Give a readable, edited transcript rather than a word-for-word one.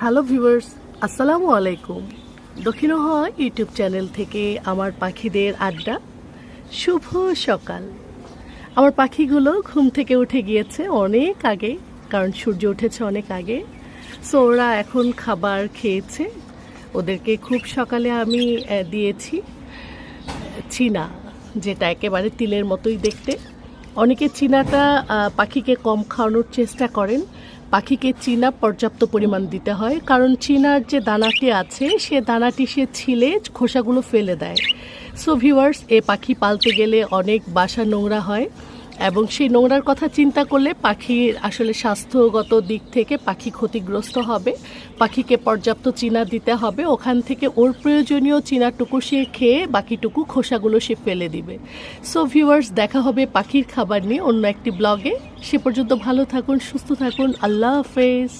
Hello viewers, আসসালামু আলাইকুম। দক্ষিণ হয় ইউটিউব চ্যানেল থেকে আমার পাখিদের আড্ডা। শুভ সকাল। আমার পাখিগুলো ঘুম থেকে উঠে গিয়েছে অনেক আগে, কারণ সূর্য উঠেছে অনেক আগে। সো ওরা এখন খাবার খেয়েছে। ওদেরকে খুব সকালে আমি দিয়েছি চীনা, যেটা একেবারে তিলের মতোই দেখতে। অনেকে চীনাটা পাখিকে কম খাওয়ানোর চেষ্টা করেন। পাখিকে চীনা পর্যাপ্ত পরিমাণ দিতে হয়, কারণ চীনার যে দানাটি আছে সে দানাটি সে ছিলে খোসাগুলো ফেলে দেয়। সো ভিউয়ার্স, এ পাখি পালতে গেলে অনেক বাসা নোংরা হয়, এবং সেই নোংরার কথা চিন্তা করলে পাখির আসলে স্বাস্থ্যগত দিক থেকে পাখি ক্ষতিগ্রস্ত হবে। পাখিকে পর্যাপ্ত চীনা দিতে হবে, ওখান থেকে ওর প্রয়োজনীয় চীনাটুকু সে খেয়ে বাকিটুকু খোসাগুলো সে ফেলে দিবে। সো ভিউয়ার্স, দেখা হবে পাখির খাবার নিয়ে অন্য একটি ব্লগে। সে পর্যন্ত ভালো থাকুন, সুস্থ থাকুন। আল্লাহ হাফেজ।